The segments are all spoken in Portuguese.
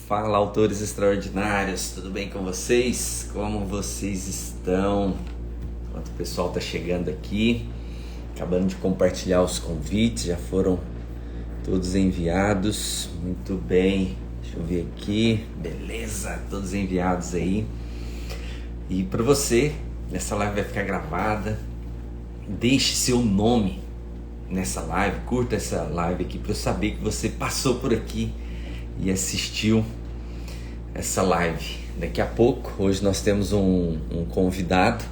Fala, autores extraordinários, tudo bem com vocês? Como vocês estão? Enquanto o pessoal está chegando aqui, acabando de compartilhar os convites, já foram todos enviados. Muito bem, deixa eu ver aqui, beleza, todos enviados aí. E para você, essa live vai ficar gravada, deixe seu nome nessa live, curta essa live aqui para eu saber que você passou por aqui e assistiu essa live. Daqui a pouco, hoje nós temos um convidado,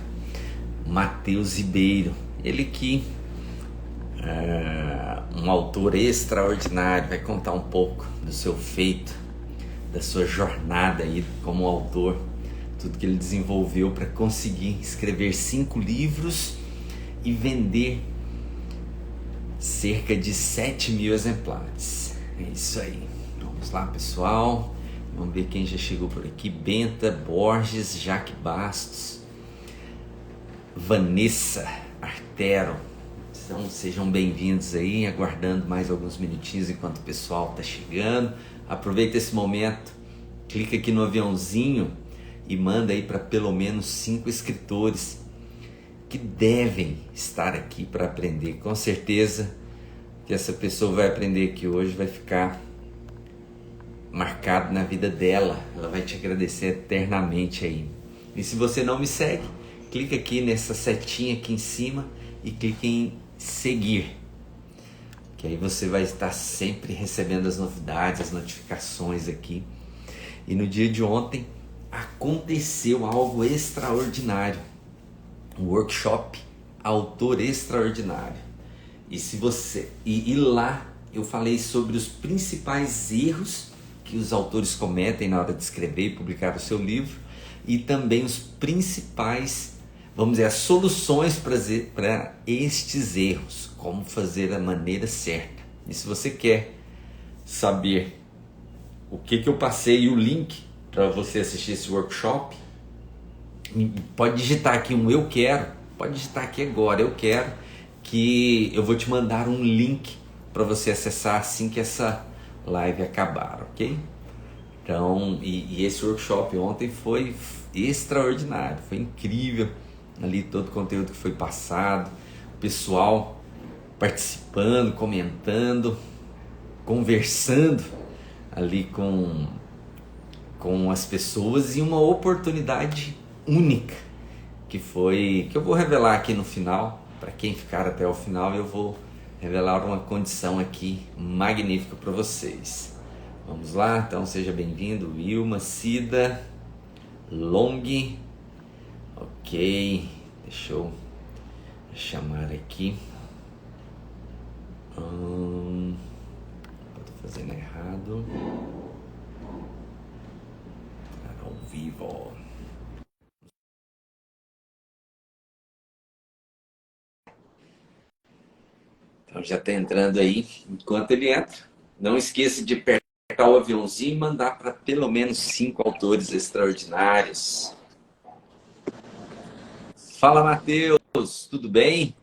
Matheus Ribeiro, ele que é um autor extraordinário, vai contar um pouco do seu feito, da sua jornada aí como autor, tudo que ele desenvolveu para conseguir escrever 5 livros e vender cerca de 7.000 exemplares. É isso aí. Vamos lá, pessoal. Vamos ver quem já chegou por aqui. Benta Borges, Jaque Bastos, Vanessa Artero. Então, sejam bem-vindos aí. Aguardando mais alguns minutinhos enquanto o pessoal está chegando. Aproveita esse momento, clica aqui no aviãozinho e manda aí para pelo menos 5 escritores que devem estar aqui para aprender. Com certeza que essa pessoa vai aprender aqui hoje, vai ficar marcado na vida dela, ela vai te agradecer eternamente aí. E se você não me segue, clica aqui nessa setinha aqui em cima e clica em seguir, que aí você vai estar sempre recebendo as novidades, as notificações aqui. E no dia de ontem aconteceu algo extraordinário, um workshop Autor Extraordinário. E se você e lá eu falei sobre os principais erros que os autores cometem na hora de escrever e publicar o seu livro, e também os principais, vamos dizer, as soluções para estes erros, como fazer da maneira certa. E se você quer saber o que eu passei e o link para você assistir esse workshop, pode digitar aqui um eu quero, pode digitar aqui agora, eu quero, que eu vou te mandar um link para você acessar assim que essa live acabar, ok? Então, e esse workshop ontem foi extraordinário, foi incrível, ali todo o conteúdo que foi passado, o pessoal participando, comentando, conversando ali com as pessoas, e uma oportunidade única que eu vou revelar aqui no final. Para quem ficar até o final, eu vou revelar uma condição aqui magnífica para vocês. Vamos lá, então seja bem-vindo, Wilma, Cida, Long, ok, deixa eu chamar aqui, estou fazendo errado, ao vivo. Então já está entrando aí. Enquanto ele entra, não esqueça de apertar o aviãozinho e mandar para pelo menos 5 autores extraordinários. Fala, Matheus, tudo bem?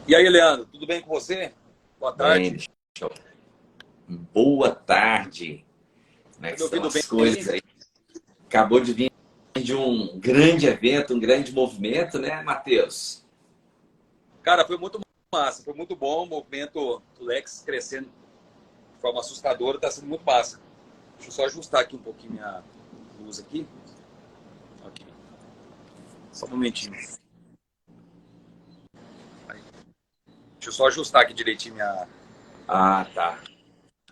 E aí, Leandro, tudo bem com você? Boa tarde. Bem, boa tarde. Como é que estão as coisas aí? Acabou de vir de um grande evento, um grande movimento, né, Matheus? Cara, foi muito massa, foi muito bom. O movimento do Lex crescendo de forma assustadora, está sendo muito massa. Deixa eu só ajustar aqui um pouquinho minha luz aqui. Ok. Só um momentinho. Aí. Deixa eu só ajustar aqui direitinho minha... Ah, tá.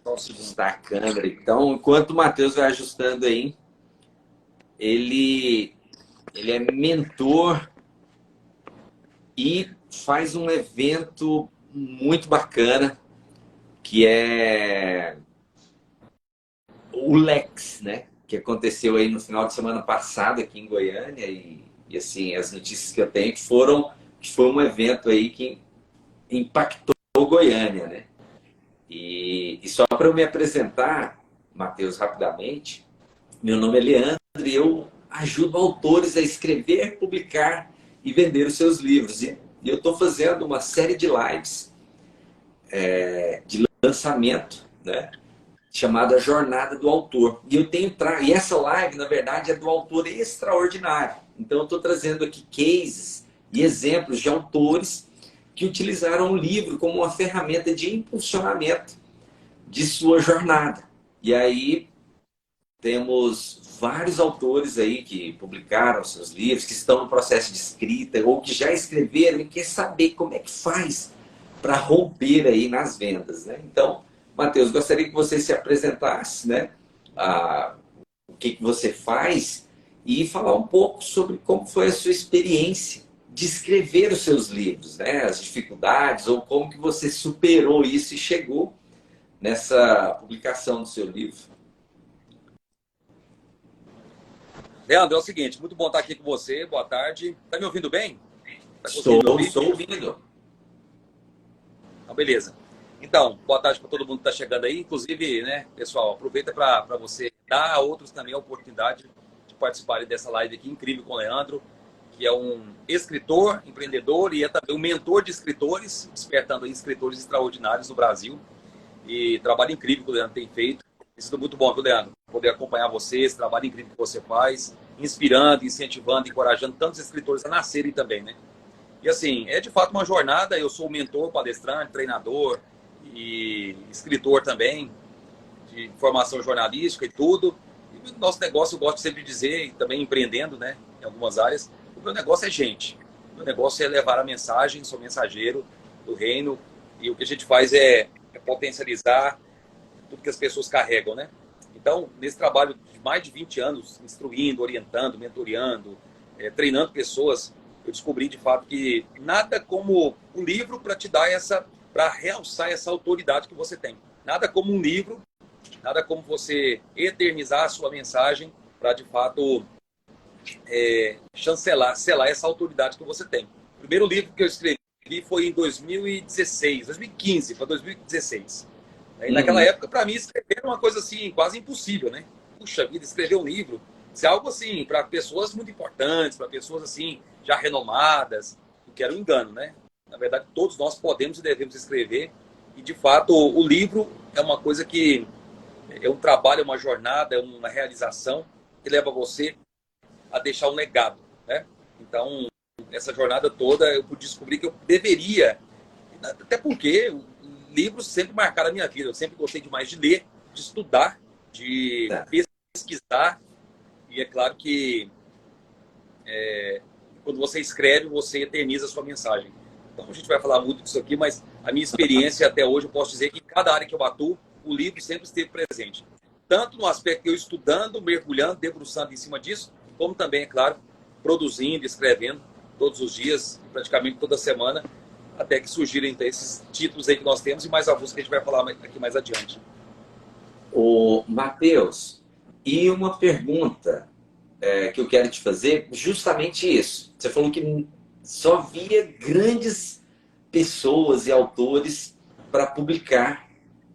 Só ajustar a câmera. Então, enquanto o Matheus vai ajustando aí, ele é mentor e faz um evento muito bacana, que é o Lex, né? Que aconteceu aí no final de semana passado aqui em Goiânia, e assim, as notícias que eu tenho que foi um evento aí que impactou Goiânia, né? E só para eu me apresentar, Matheus, rapidamente, meu nome é Leandro e eu ajudo autores a escrever, publicar e vender os seus livros. E eu estou fazendo uma série de lives de lançamento, né? chamado A Jornada do Autor. E eu tenho e essa live, na verdade, é do autor extraordinário. Então eu estou trazendo aqui cases e exemplos de autores que utilizaram o livro como uma ferramenta de impulsionamento de sua jornada. E aí temos vários autores aí que publicaram seus livros, que estão no processo de escrita ou que já escreveram e quer saber como é que faz para romper aí nas vendas, né? Então, Matheus, gostaria que você se apresentasse, né? O que você faz e falar um pouco sobre como foi a sua experiência de escrever os seus livros, né? As dificuldades ou como que você superou isso e chegou nessa publicação do seu livro. Leandro, é o seguinte, muito bom estar aqui com você, boa tarde. Tá me ouvindo bem? Tá Estou conseguindo me ouvir? Estou ouvindo. Então, beleza. Então, boa tarde para todo mundo que está chegando aí. Inclusive, né, pessoal, aproveita para você dar a outros também a oportunidade de participarem dessa live aqui incrível com o Leandro, que é um escritor, empreendedor e é também um mentor de escritores, despertando aí escritores extraordinários no Brasil. E trabalho incrível que o Leandro tem feito. Tem sido muito bom, viu, Leandro? Poder acompanhar você, esse trabalho incrível que você faz, inspirando, incentivando, encorajando tantos escritores a nascerem também, né? E assim, é de fato uma jornada. Eu sou mentor, palestrante, treinador e escritor também, de formação jornalística e tudo. E o nosso negócio, eu gosto sempre de dizer, e também empreendendo, né, em algumas áreas, o meu negócio é gente. O meu negócio é levar a mensagem, sou mensageiro do reino, e o que a gente faz é potencializar tudo que as pessoas carregam, né? Então, nesse trabalho de mais de 20 anos, instruindo, orientando, mentoreando, treinando pessoas, eu descobri de fato que nada como um livro para te dar para realçar essa autoridade que você tem. Nada como um livro, nada como você eternizar a sua mensagem para de fato selar essa autoridade que você tem. O primeiro livro que eu escrevi foi em 2015 para 2016. E naquela época, para mim, escrever era uma coisa assim, quase impossível, né? Puxa vida, escrever um livro, isso é algo assim, para pessoas muito importantes, para pessoas assim, já renomadas, o que era um engano, né? Na verdade, todos nós podemos e devemos escrever, e de fato, o livro é uma coisa que é um trabalho, é uma jornada, é uma realização que leva você a deixar um legado, né? Então, essa jornada toda, eu pude descobrir que eu deveria, até porque livros sempre marcaram a minha vida. Eu sempre gostei demais de ler, de estudar, de pesquisar. E é claro que quando você escreve, você eterniza a sua mensagem. Então a gente vai falar muito disso aqui, mas a minha experiência até hoje, eu posso dizer que em cada área que eu atuo, o livro sempre esteve presente. Tanto no aspecto que eu estudando, mergulhando, debruçando em cima disso, como também, é claro, produzindo, escrevendo todos os dias, praticamente toda semana, até que surgirem então, esses títulos aí que nós temos e mais alguns que a gente vai falar aqui mais adiante. O Matheus, e uma pergunta que eu quero te fazer, justamente isso. Você falou que só via grandes pessoas e autores para publicar,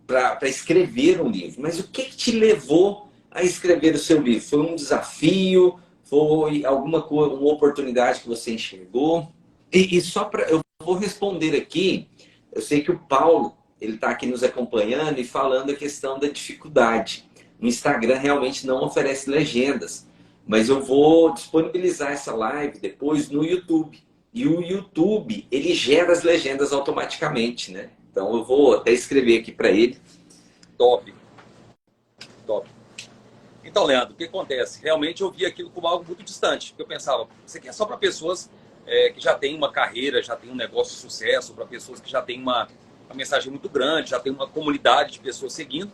para escrever um livro. Mas o que te levou a escrever o seu livro? Foi um desafio? Foi alguma coisa, uma oportunidade que você enxergou? E só para eu vou responder aqui, eu sei que o Paulo, ele está aqui nos acompanhando e falando a questão da dificuldade. O Instagram realmente não oferece legendas, mas eu vou disponibilizar essa live depois no YouTube. E o YouTube, ele gera as legendas automaticamente, né? Então eu vou até escrever aqui para ele. Top. Top. Então, Leandro, o que acontece? Realmente eu vi aquilo como algo muito distante. Eu pensava, isso aqui é só para pessoas que já têm uma carreira, já têm um negócio de sucesso, para pessoas que já têm uma mensagem muito grande, já tem uma comunidade de pessoas seguindo.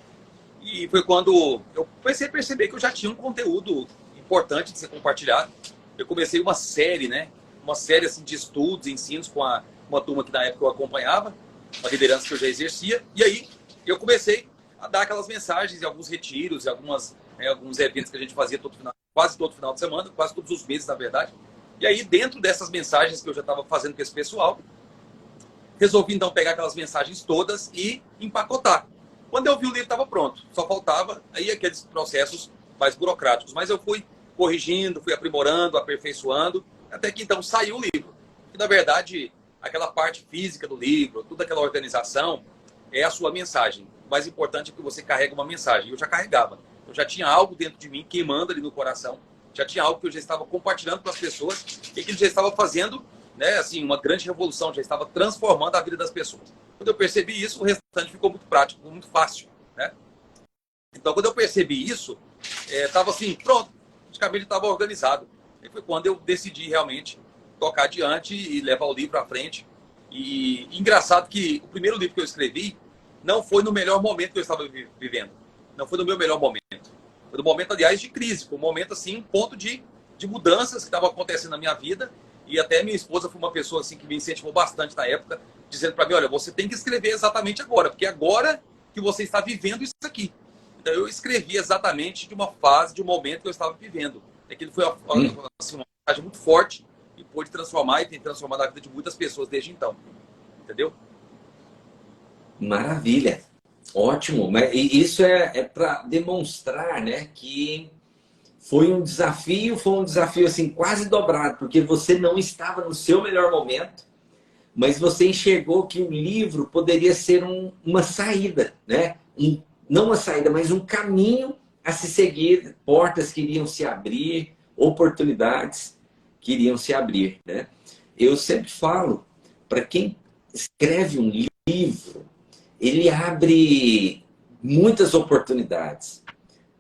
E foi quando eu comecei a perceber que eu já tinha um conteúdo importante de ser compartilhado. Eu comecei uma série, né? Uma série assim, de estudos, ensinos com uma turma que na época eu acompanhava, uma liderança que eu já exercia. E aí eu comecei a dar aquelas mensagens em alguns retiros, alguns eventos que a gente fazia quase todo final de semana, quase todos os meses, na verdade. E aí, dentro dessas mensagens que eu já estava fazendo com esse pessoal, resolvi então pegar aquelas mensagens todas e empacotar. Quando eu vi, o livro estava pronto. Só faltava aí aqueles processos mais burocráticos. Mas eu fui corrigindo, fui aprimorando, aperfeiçoando, até que então saiu o livro. E, na verdade, aquela parte física do livro, toda aquela organização, é a sua mensagem. mais importante é que você carrega uma mensagem. Eu já carregava. Eu já tinha algo dentro de mim queimando ali no coração. Já tinha algo que eu já estava compartilhando com as pessoas e que ele já estava fazendo, né, assim, uma grande revolução, já estava transformando a vida das pessoas. Quando eu percebi isso, o restante ficou muito prático, ficou muito fácil, né? Então, quando eu percebi isso, estava assim, pronto, praticamente estava organizado. E foi quando eu decidi realmente tocar adiante e levar o livro à frente. E engraçado que o primeiro livro que eu escrevi não foi no melhor momento que eu estava vivendo. Não foi no meu melhor momento. Foi no momento, aliás, de crise. Foi um momento, assim, um ponto de mudanças que estavam acontecendo na minha vida. E até minha esposa foi uma pessoa assim que me incentivou bastante na época, dizendo para mim, olha, você tem que escrever exatamente agora, porque é agora que você está vivendo isso aqui. Então eu escrevi exatamente de uma fase, de um momento que eu estava vivendo. Aquilo foi assim, uma mensagem muito forte e pôde transformar e tem transformado a vida de muitas pessoas desde então. Entendeu? Maravilha. Ótimo. E isso é para demonstrar, né, que foi um desafio assim quase dobrado, porque você não estava no seu melhor momento, mas você enxergou que o livro poderia ser uma saída, né? Não uma saída, mas um caminho a se seguir, portas que iriam se abrir, oportunidades que iriam se abrir, né? Eu sempre falo, para quem escreve um livro, ele abre muitas oportunidades,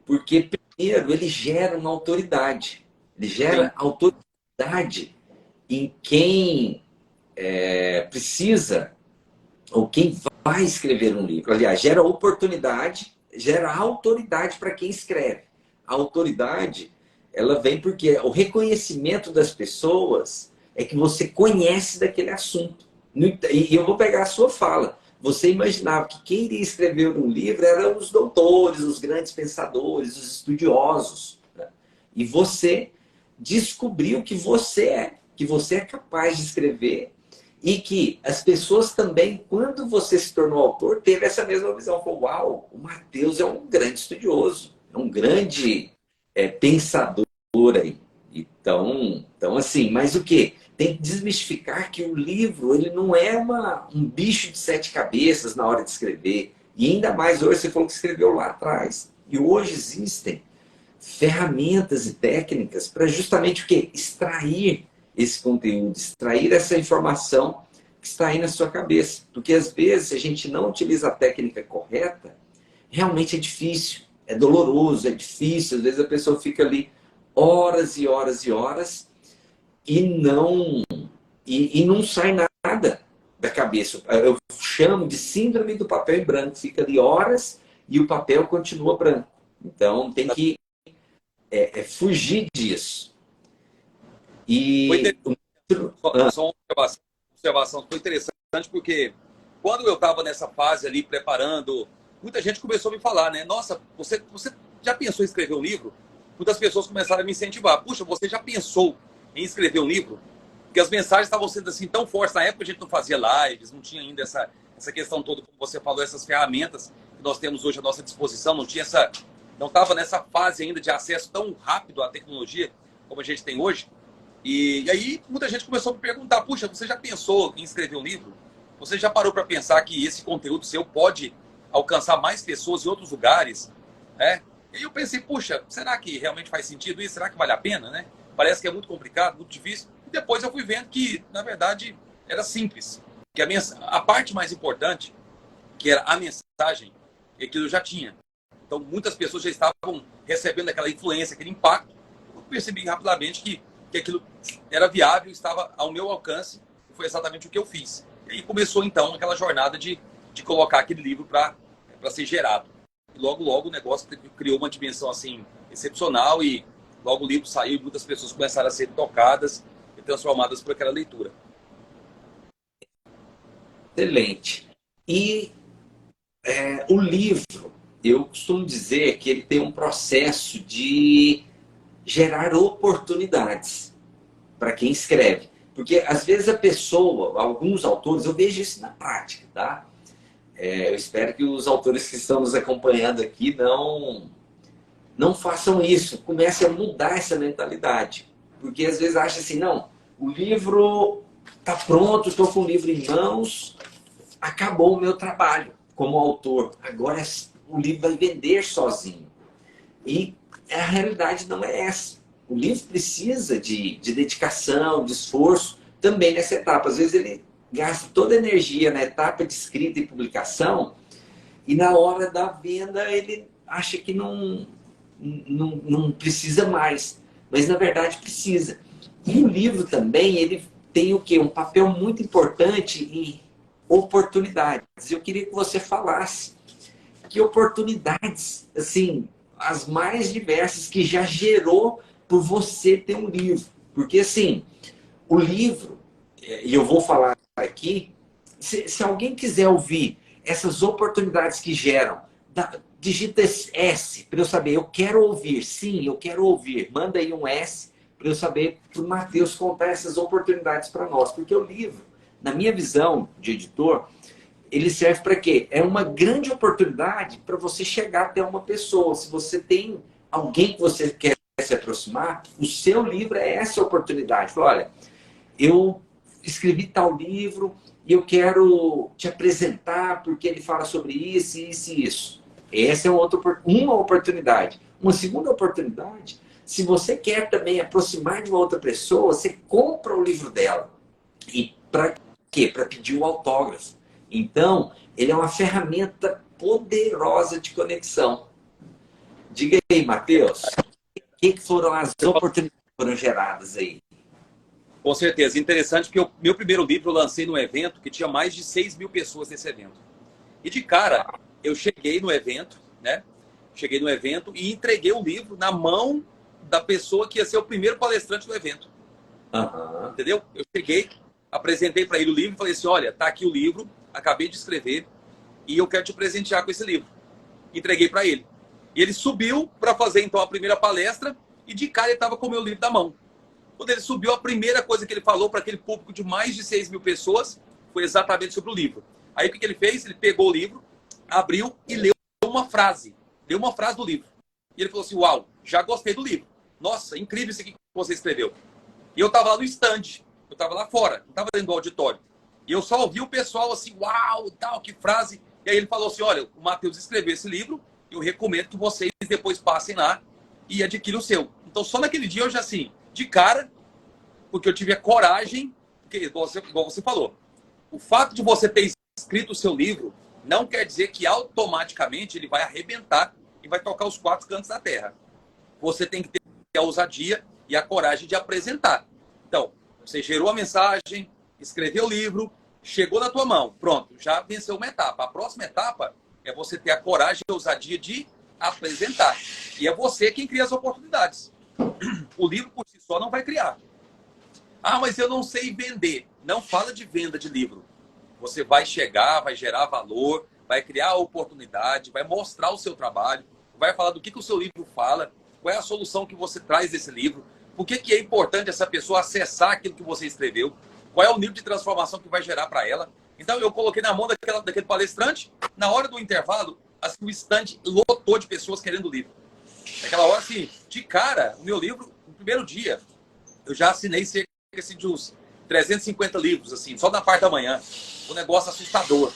porque primeiro ele gera uma autoridade, ele gera Sim. autoridade em quem precisa ou quem vai escrever um livro. Aliás, gera oportunidade, gera autoridade para quem escreve. A autoridade, ela vem porque o reconhecimento das pessoas é que você conhece daquele assunto. E eu vou pegar a sua fala. Você imaginava que quem iria escrever um livro eram os doutores, os grandes pensadores, os estudiosos. Né? E você descobriu que você é capaz de escrever e que as pessoas também, quando você se tornou autor, teve essa mesma visão. Falou, uau, o Mateus é um grande estudioso, é um grande pensador aí. Então, assim, mas o quê? Tem que desmistificar que o livro ele não é um bicho de sete cabeças na hora de escrever. E ainda mais hoje, você falou que escreveu lá atrás. E hoje existem ferramentas e técnicas para justamente o quê? Extrair esse conteúdo, extrair essa informação que está aí na sua cabeça. Porque às vezes, se a gente não utiliza a técnica correta, realmente é difícil, é doloroso, é difícil. Às vezes a pessoa fica ali horas e horas e horas e não sai nada da cabeça. Eu chamo de síndrome do papel em branco. Fica ali horas e o papel continua branco. Então tem que fugir disso. Foi E só uma observação. Foi interessante porque quando eu estava nessa fase ali preparando, muita gente começou a me falar, né? Nossa, você já pensou em escrever um livro? Muitas pessoas começaram a me incentivar. Puxa, você já pensou em escrever um livro? Porque as mensagens estavam sendo assim tão fortes. Na época a gente não fazia lives, não tinha ainda essa questão toda, como você falou, essas ferramentas que nós temos hoje à nossa disposição. Não estava nessa fase ainda de acesso tão rápido à tecnologia como a gente tem hoje. E aí muita gente começou a me perguntar, puxa, você já pensou em escrever um livro? Você já parou para pensar que esse conteúdo seu pode alcançar mais pessoas em outros lugares? Né? E eu pensei, puxa, será que realmente faz sentido isso? Será que vale a pena? Né? Parece que é muito complicado, muito difícil. E depois eu fui vendo que, na verdade, era simples. Que a parte mais importante, que era a mensagem, aquilo eu já tinha. Então, muitas pessoas já estavam recebendo aquela influência, aquele impacto. Eu percebi rapidamente que aquilo era viável, estava ao meu alcance, e foi exatamente o que eu fiz. E aí começou, então, aquela jornada de colocar aquele livro para ser gerado. E logo o negócio criou uma dimensão assim excepcional e logo o livro saiu e muitas pessoas começaram a ser tocadas e transformadas por aquela leitura. excelente. E o livro, eu costumo dizer que ele tem um processo de gerar oportunidades para quem escreve. Porque às vezes a pessoa, alguns autores, eu vejo isso na prática, tá? Eu espero que os autores que estão nos acompanhando aqui não façam isso, comecem a mudar essa mentalidade. Porque às vezes acha assim, não, o livro está pronto, estou com o livro em mãos, acabou o meu trabalho. como autor. Agora o livro vai vender sozinho. E a realidade não é essa. O livro precisa de dedicação, de esforço, também nessa etapa. Às vezes ele gasta toda a energia na etapa de escrita e publicação, e na hora da venda ele acha que não precisa mais. Mas na verdade precisa. E o livro também, ele tem o quê? Um papel muito importante em oportunidades. Eu queria que você falasse que oportunidades, assim, as mais diversas que já gerou por você ter um livro. Porque, assim, o livro, e eu vou falar aqui, se alguém quiser ouvir essas oportunidades que geram, digita S para eu saber, eu quero ouvir, sim, eu quero ouvir. Manda aí um S para eu saber, para o Matheus contar essas oportunidades para nós. Porque o livro, na minha visão de editor, ele serve para quê? É uma grande oportunidade para você chegar até uma pessoa. Se você tem alguém que você quer se aproximar, o seu livro é essa oportunidade. Fala, olha, eu escrevi tal livro e eu quero te apresentar porque ele fala sobre isso, isso e isso. Essa é uma oportunidade. Uma segunda oportunidade, se você quer também aproximar de uma outra pessoa, você compra o livro dela. E para quê? Para pedir o autógrafo. Então, ele é uma ferramenta poderosa de conexão. Diga aí, Matheus, o que foram as oportunidades que foram geradas aí? Com certeza. Interessante porque o meu primeiro livro eu lancei num evento que tinha mais de 6.000 pessoas nesse evento. E de cara, eu cheguei no evento, né? Cheguei no evento e entreguei o livro na mão da pessoa que ia ser o primeiro palestrante do evento. Uhum. Entendeu? Eu cheguei, apresentei para ele o livro e falei assim, olha, tá aqui o livro, acabei de escrever e eu quero te presentear com esse livro. Entreguei para ele. E ele subiu para fazer então a primeira palestra e de cara ele estava com o meu livro na mão. Quando ele subiu, a primeira coisa que ele falou para aquele público de mais de 6.000 pessoas foi exatamente sobre o livro. Aí o que ele fez? Ele pegou o livro, abriu e leu uma frase. Leu uma frase do livro. E ele falou assim, uau, já gostei do livro. Nossa, incrível isso aqui que você escreveu. E eu estava lá no stand, eu estava lá fora, não estava dentro do auditório. E eu só ouvi o pessoal assim, uau, tal, que frase. E aí ele falou assim, olha, o Matheus escreveu esse livro, eu recomendo que vocês depois passem lá e adquiram o seu. Então só naquele dia eu já assim, de cara, porque eu tive a coragem, porque igual você falou, o fato de você ter escrito o seu livro não quer dizer que automaticamente ele vai arrebentar e vai tocar os 4 cantos da terra. Você tem que ter a ousadia e a coragem de apresentar. Então, você gerou a mensagem, escreveu o livro, chegou na tua mão, pronto, já venceu uma etapa. A próxima etapa é você ter a coragem e a ousadia de apresentar. E é você quem cria as oportunidades. O livro por si só não vai criar. Ah, mas eu não sei vender. Não fala de venda de livro. Você vai chegar, vai gerar valor, vai criar oportunidade, vai mostrar o seu trabalho, vai falar do que o seu livro fala, qual é a solução que você traz desse livro, por que é importante essa pessoa acessar aquilo que você escreveu, qual é o nível de transformação que vai gerar para ela. Então, eu coloquei na mão daquele palestrante, na hora do intervalo, assim, o stand lotou de pessoas querendo o livro. Naquela hora, assim, de cara, o meu livro, no primeiro dia, eu já assinei cerca de uns 350 livros, assim, só na parte da manhã. Um negócio assustador.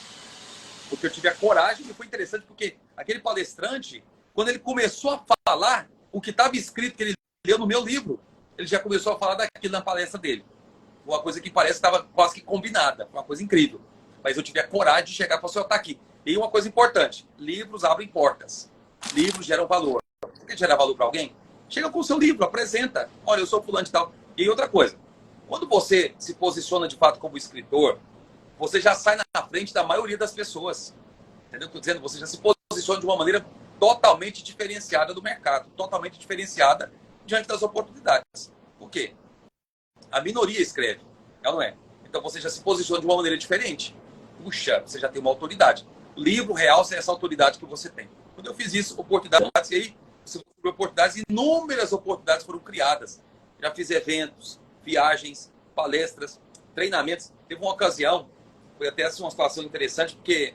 Porque eu tive a coragem, e foi interessante, porque aquele palestrante, quando ele começou a falar o que estava escrito, que ele leu no meu livro, ele já começou a falar daquilo na palestra dele. Uma coisa que parece que estava quase que combinada, uma coisa incrível. Mas eu tive a coragem de chegar e falar assim, tá aqui. E uma coisa importante, livros abrem portas. Livros geram valor. Você quer gerar valor para alguém? Chega com o seu livro, apresenta. Olha, eu sou fulano de tal. E outra coisa, quando você se posiciona de fato como escritor, você já sai na frente da maioria das pessoas. Entendeu? Estou dizendo, você já se posiciona de uma maneira totalmente diferenciada do mercado, totalmente diferenciada diante das oportunidades. Por quê? A minoria escreve, ela não é. Então você já se posiciona de uma maneira diferente. Puxa, você já tem uma autoridade. O livro realça essa autoridade que você tem. Quando eu fiz isso, oportunidades, e aí, oportunidades, inúmeras oportunidades foram criadas. Já fiz eventos, viagens, palestras, treinamentos. Teve uma ocasião, foi até assim, uma situação interessante, porque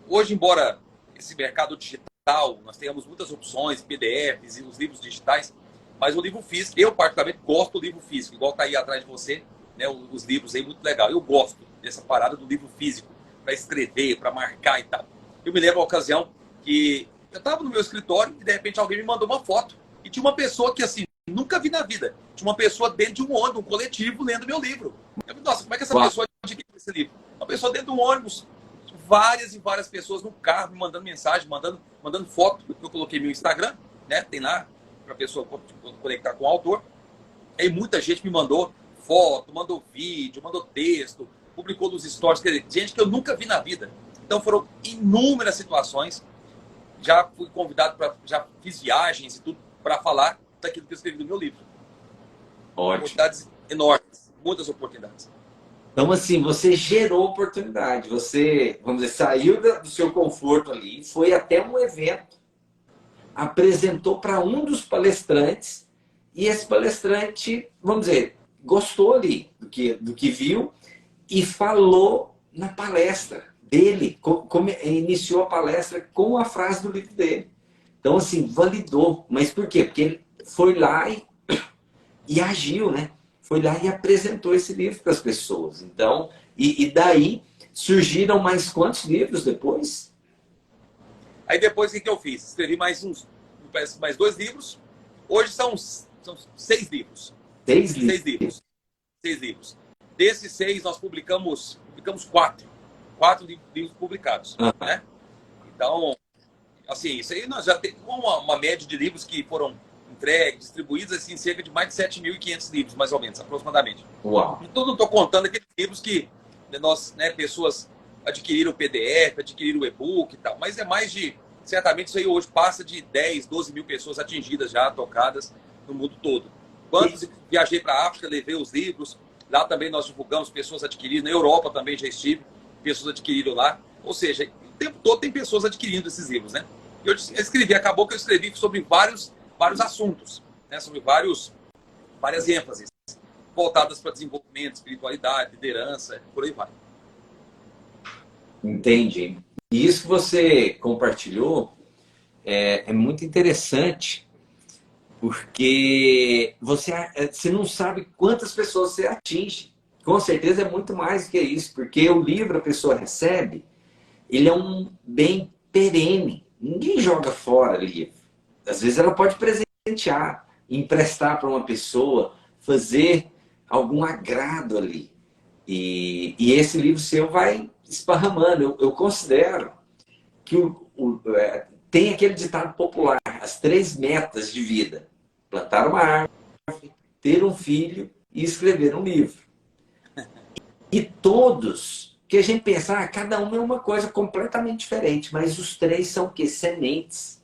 hoje, embora esse mercado digital, nós tenhamos muitas opções, PDFs e os livros digitais, mas o livro físico, eu particularmente gosto do livro físico, igual está aí atrás de você, né, os livros aí, muito legal. Eu gosto dessa parada do livro físico, escrever, para marcar e tal. Eu me lembro a ocasião que eu estava no meu escritório e de repente alguém me mandou uma foto e tinha uma pessoa que assim, nunca vi na vida. Tinha uma pessoa dentro de um ônibus, um coletivo, lendo meu livro. Eu falei, nossa, como é que essa pessoa adquiriu esse livro? Uma pessoa dentro de um ônibus, várias e várias pessoas no carro me mandando mensagem, mandando foto. Eu coloquei meu Instagram, né? Tem lá para a pessoa conectar com o autor. Aí muita gente me mandou foto, mandou vídeo, mandou texto, publicou nos stories, quer dizer, gente que eu nunca vi na vida. Então foram inúmeras situações. Já fui convidado já fiz viagens e tudo para falar daquilo que eu escrevi no meu livro. Ótimo. Oportunidades enormes, muitas oportunidades. Então, assim, você gerou oportunidade. Você, vamos dizer, saiu do seu conforto ali, foi até um evento, apresentou para um dos palestrantes e esse palestrante, vamos dizer, gostou ali do que viu e falou na palestra dele, iniciou a palestra com a frase do livro dele. Então, assim, validou. Mas por quê? Porque ele foi lá e agiu, né? Foi lá e apresentou esse livro para as pessoas. Então, e daí surgiram mais quantos livros depois? Aí depois o que eu fiz? Escrevi mais 2 livros. Hoje são 6 livros. 6 livros. 6 livros. 6 livros. Desses 6 nós publicamos 4. 4 livros publicados. Né? Então, assim, isso aí nós já temos uma média de livros que foram entregues, distribuídos, assim, cerca de mais de 7.500 livros, mais ou menos, aproximadamente. Uau! Então, não estou contando aqueles livros que nós, né, pessoas adquiriram o PDF, adquiriram o e-book e tal, mas é mais de, certamente isso aí hoje passa de 10, 12 mil pessoas atingidas já, tocadas no mundo todo. Quando viajei para a África, levei os livros, lá também nós divulgamos, pessoas adquiriram, na Europa também já estive, pessoas adquiriram lá, ou seja, o tempo todo tem pessoas adquirindo esses livros, né? Eu escrevi, acabou que eu escrevi sobre vários assuntos, né? Sobre várias ênfases voltadas para desenvolvimento, espiritualidade, liderança, por aí vai. Entendi. E isso que você compartilhou é muito interessante, porque você não sabe quantas pessoas você atinge. Com certeza é muito mais do que isso, porque o livro a pessoa recebe, ele é um bem perene. Ninguém joga fora livro. Às vezes ela pode presentear, emprestar para uma pessoa, fazer algum agrado ali. E esse livro seu vai esparramando. Eu considero que tem aquele ditado popular, as 3 metas de vida. Plantar uma árvore, ter um filho e escrever um livro. E todos, que a gente pensa, cada um é uma coisa completamente diferente, mas os 3 são o quê? Sementes.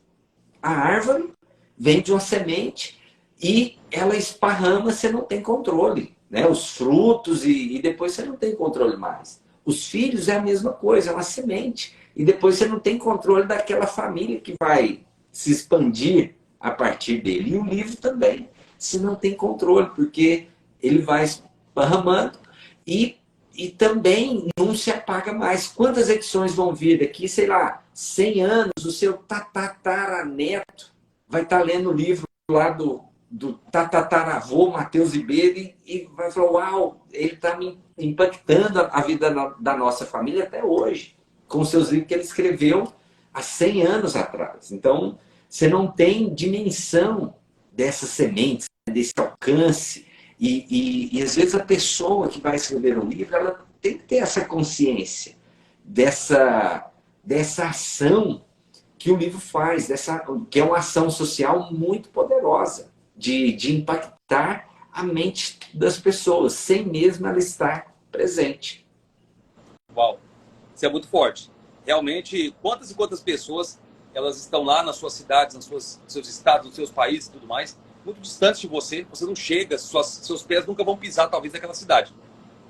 A árvore vem de uma semente e ela esparrama, você não tem controle. Né? Os frutos e depois você não tem controle mais. Os filhos é a mesma coisa, é uma semente. E depois você não tem controle daquela família que vai se expandir a partir dele. E o livro também, você não tem controle, porque ele vai esparramando e também não se apaga mais. Quantas edições vão vir daqui? Sei lá, 100 anos, o seu tataraneto vai estar lendo o livro lá do tatataravô Matheus Ribeiro e vai falar, uau, ele está me impactando a vida da nossa família até hoje, com os seus livros que ele escreveu há 100 anos atrás. Então, você não tem dimensão dessas sementes, desse alcance. E às vezes a pessoa que vai escrever um livro, ela tem que ter essa consciência dessa ação que o livro faz, que é uma ação social muito poderosa, de impactar a mente das pessoas, sem mesmo ela estar presente. Uau, isso é muito forte. Realmente, quantas e quantas pessoas elas estão lá nas suas cidades, nos seus estados, nos seus países e tudo mais, muito distantes de você, você não chega, seus pés nunca vão pisar talvez naquela cidade,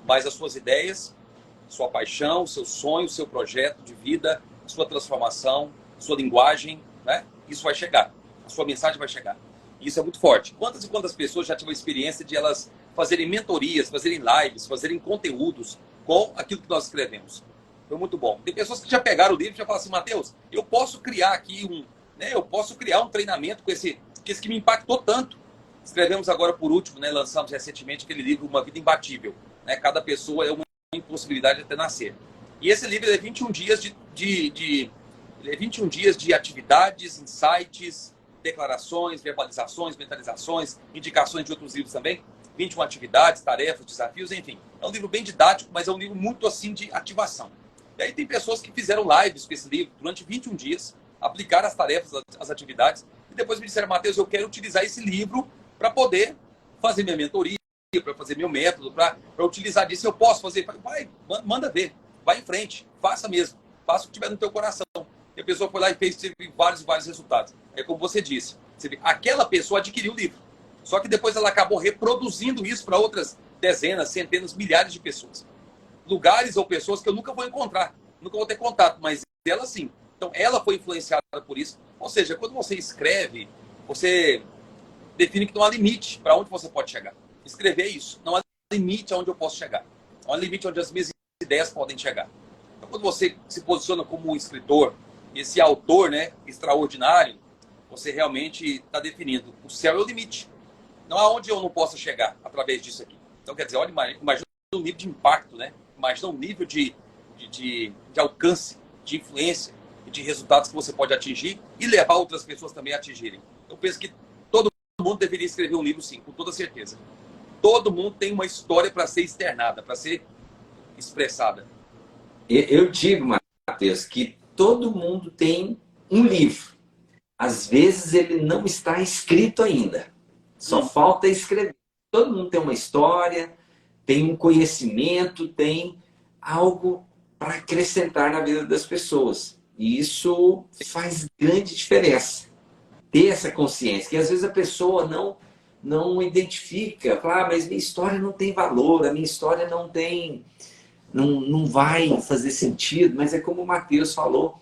mas as suas ideias, sua paixão, seu sonho, seu projeto de vida, sua transformação, sua linguagem, né? Isso vai chegar, a sua mensagem vai chegar. Isso é muito forte. Quantas e quantas pessoas já tiveram a experiência de elas fazerem mentorias, fazerem lives, fazerem conteúdos com aquilo que nós escrevemos? Foi muito bom. Tem pessoas que já pegaram o livro e já falam assim, Matheus, eu posso criar aqui eu posso criar um treinamento com esse que me impactou tanto. Escrevemos agora por último, né, lançamos recentemente aquele livro Uma Vida Imbatível. Né? Cada pessoa é uma impossibilidade de até nascer. E esse livro é 21 dias ele é 21 dias de atividades, insights, declarações, verbalizações, mentalizações, indicações de outros livros também. 21 atividades, tarefas, desafios, enfim. É um livro bem didático, mas é um livro muito assim de ativação. E aí tem pessoas que fizeram lives com esse livro durante 21 dias, aplicaram as tarefas, as atividades, e depois me disseram, Matheus, eu quero utilizar esse livro para poder fazer minha mentoria, para fazer meu método, para utilizar disso. Eu posso fazer? Vai, manda ver, vai em frente, faça mesmo, faça o que tiver no teu coração. E a pessoa foi lá e fez, teve vários resultados. É como você disse, aquela pessoa adquiriu o livro, só que depois ela acabou reproduzindo isso para outras dezenas, centenas, milhares de pessoas. Lugares ou pessoas que eu nunca vou encontrar, nunca vou ter contato, mas ela sim. Então ela foi influenciada por isso. Ou seja, quando você escreve, você define que não há limite para onde você pode chegar. Escrever é isso. Não há limite aonde eu posso chegar. Não há limite onde as minhas ideias podem chegar. Então, quando você se posiciona como um escritor, esse autor, né, extraordinário, você realmente está definindo. O céu é o limite. Não há onde eu não possa chegar através disso aqui. Então, quer dizer, olha, imagina o nível de impacto, né? Imagina o nível de alcance, de influência e de resultados que você pode atingir e levar outras pessoas também a atingirem. Eu penso que todo mundo deveria escrever um livro, sim, com toda certeza. Todo mundo tem uma história para ser externada, para ser expressada. Eu digo, Matheus, que todo mundo tem um livro. Às vezes ele não está escrito ainda. Só falta escrever. Todo mundo tem uma história, tem um conhecimento, tem algo para acrescentar na vida das pessoas. E isso faz grande diferença. Ter essa consciência, que às vezes a pessoa não identifica, fala, mas minha história não tem valor, a minha história não vai fazer sentido, mas é como o Matheus falou,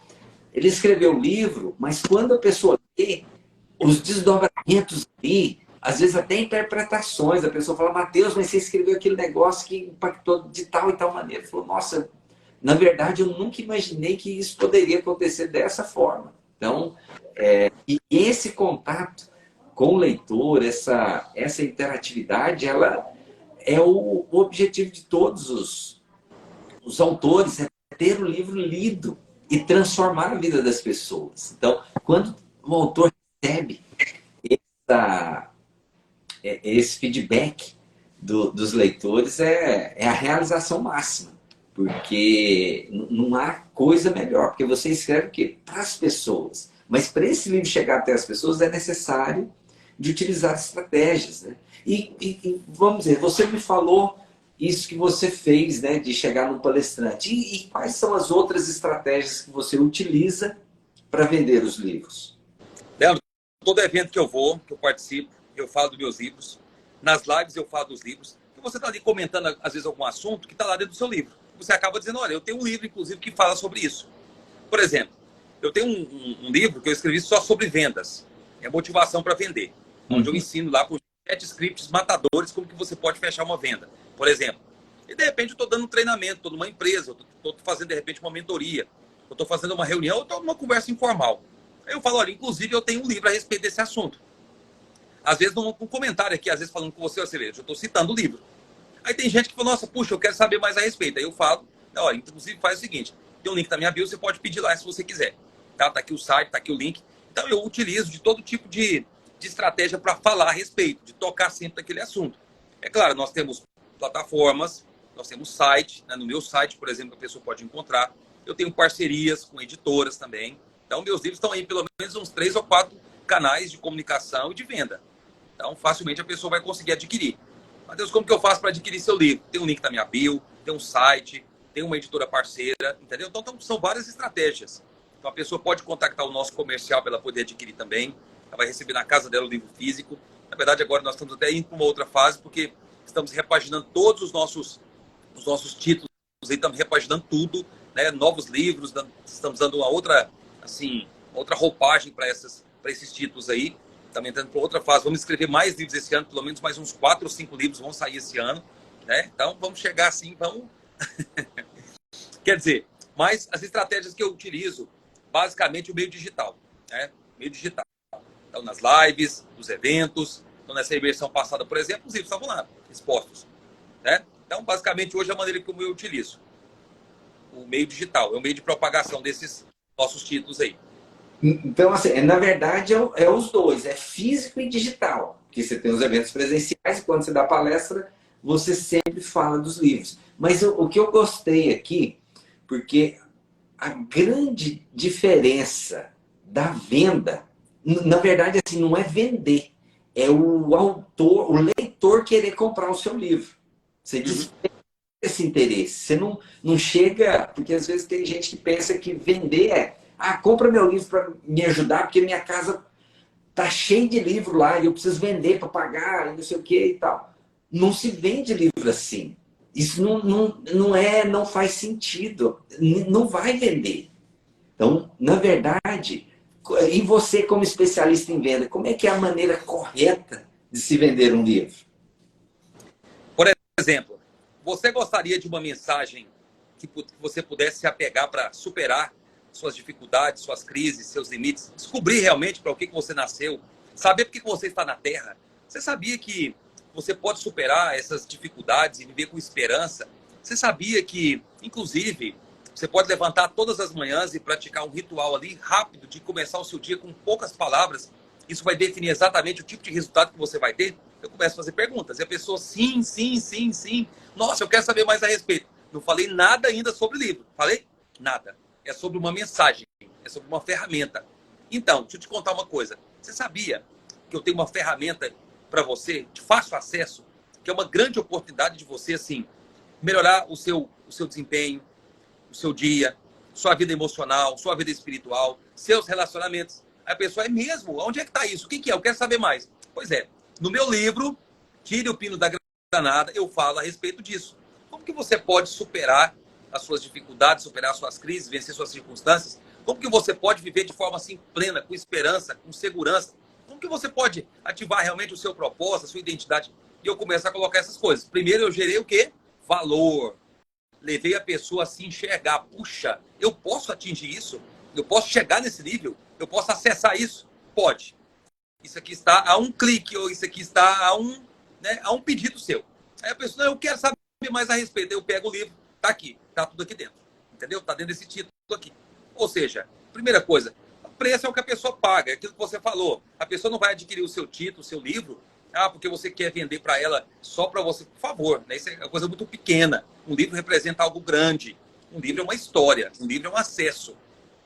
ele escreveu o livro, mas quando a pessoa lê, os desdobramentos ali, às vezes até interpretações, a pessoa fala, Matheus, mas você escreveu aquele negócio que impactou de tal e tal maneira. Ele falou, nossa, na verdade eu nunca imaginei que isso poderia acontecer dessa forma. Então, e esse contato com o leitor, essa interatividade, ela é o objetivo de todos os autores, é ter o livro lido e transformar a vida das pessoas. Então, quando o autor recebe esse feedback dos leitores, é a realização máxima. Porque não há coisa melhor, porque você escreve o quê? Para as pessoas. Mas para esse livro chegar até as pessoas é necessário de utilizar estratégias. Né? E vamos dizer, você me falou isso que você fez, né, de chegar num palestrante. E quais são as outras estratégias que você utiliza para vender os livros? Leandro, todo evento que eu vou, que eu participo, eu falo dos meus livros. Nas lives eu falo dos livros. E você está ali comentando, às vezes, algum assunto que está lá dentro do seu livro. Você acaba dizendo, olha, eu tenho um livro, inclusive, que fala sobre isso. Por exemplo, eu tenho um livro que eu escrevi só sobre vendas. É motivação para vender. Onde eu ensino lá por 7 scripts matadores como que você pode fechar uma venda, por exemplo. E, de repente, eu estou dando um treinamento, estou numa empresa, eu estou fazendo, de repente, uma mentoria, eu estou fazendo uma reunião, eu estou numa conversa informal. Aí eu falo, olha, inclusive, eu tenho um livro a respeito desse assunto. Às vezes, num comentário aqui, às vezes falando com você, eu estou citando o livro. Aí tem gente que fala, nossa, puxa, eu quero saber mais a respeito. Aí eu falo, olha, inclusive faz o seguinte, tem um link na minha bio, você pode pedir lá se você quiser. Tá aqui o site, tá aqui o link. Então eu utilizo de todo tipo de estratégia para falar a respeito, de tocar sempre naquele assunto. É claro, nós temos plataformas, nós temos site, né? No meu site, por exemplo, a pessoa pode encontrar. Eu tenho parcerias com editoras também. Então meus livros estão aí pelo menos uns 3 ou 4 canais de comunicação e de venda. Então facilmente a pessoa vai conseguir adquirir. Matheus, como que eu faço para adquirir seu livro? Tem um link na minha bio, tem um site, tem uma editora parceira, entendeu? Então são várias estratégias. Então a pessoa pode contactar o nosso comercial para ela poder adquirir também. Ela vai receber na casa dela o livro físico. Na verdade, agora nós estamos até indo para uma outra fase, porque estamos repaginando todos os nossos títulos, e estamos repaginando tudo, né? Novos livros, estamos dando uma outra roupagem para esses títulos aí. Também entrando para outra fase. Vamos escrever mais livros esse ano, pelo menos mais uns 4 ou 5 livros vão sair esse ano. Né? Então, vamos chegar assim, vamos... Quer dizer, mas as estratégias que eu utilizo, basicamente o meio digital. Né? Meio digital. Então, nas lives, nos eventos. Então, nessa imersão passada, por exemplo, os livros estavam lá, expostos. Né? Então, basicamente, hoje é a maneira como eu utilizo. o meio digital, é o meio de propagação desses nossos títulos aí. Então, assim, na verdade, é os dois, é físico e digital. Porque você tem os eventos presenciais, e quando você dá palestra, você sempre fala dos livros. Mas o que eu gostei aqui, porque a grande diferença da venda, na verdade, assim, não é vender, é o autor, o leitor querer comprar o seu livro. Você desperta esse interesse. Você não chega, porque às vezes tem gente que pensa que vender é, compra meu livro para me ajudar, porque minha casa tá cheia de livro lá e eu preciso vender para pagar e não sei o que e tal. Não se vende livro assim. Isso não faz sentido. Não vai vender. Então, na verdade, e você como especialista em venda, como é que é a maneira correta de se vender um livro? Por exemplo, você gostaria de uma mensagem que você pudesse se apegar para superar suas dificuldades, suas crises, seus limites, descobrir realmente para o que você nasceu, saber por que você está na Terra? Você sabia que você pode superar essas dificuldades e viver com esperança? Você sabia que, inclusive, você pode levantar todas as manhãs e praticar um ritual ali rápido de começar o seu dia com poucas palavras? Isso vai definir exatamente o tipo de resultado que você vai ter? Eu começo a fazer perguntas e a pessoa, sim, sim, sim, sim. Nossa, eu quero saber mais a respeito. Não falei nada ainda sobre o livro. Falei? Nada. É sobre uma mensagem. É sobre uma ferramenta. Então, deixa eu te contar uma coisa. Você sabia que eu tenho uma ferramenta para você, de fácil acesso, que é uma grande oportunidade de você, assim, melhorar o seu desempenho, o seu dia, sua vida emocional, sua vida espiritual, seus relacionamentos. Aí a pessoa, é mesmo? Onde é que está isso? O que é? Eu quero saber mais. Pois é, no meu livro, Tire o Pino da Granada, eu falo a respeito disso. Como que você pode superar as suas dificuldades, superar as suas crises, vencer suas circunstâncias? Como que você pode viver de forma assim plena, com esperança, com segurança? Como que você pode ativar realmente o seu propósito, a sua identidade? E eu começo a colocar essas coisas. Primeiro eu gerei o quê? Valor. Levei a pessoa a se enxergar. Puxa, eu posso atingir isso? Eu posso chegar nesse nível? Eu posso acessar isso? Pode. Isso aqui está a um clique, ou isso aqui está a um pedido seu. Aí a pessoa, não, eu quero saber mais a respeito. Eu pego o livro, tá aqui, tá tudo aqui dentro. Entendeu? Tá dentro desse título aqui. Ou seja, primeira coisa, o preço é o que a pessoa paga, é aquilo que você falou. A pessoa não vai adquirir o seu título, o seu livro, porque você quer vender para ela só para você. Por favor, né? Isso é uma coisa muito pequena. Um livro representa algo grande. Um livro é uma história. Um livro é um acesso.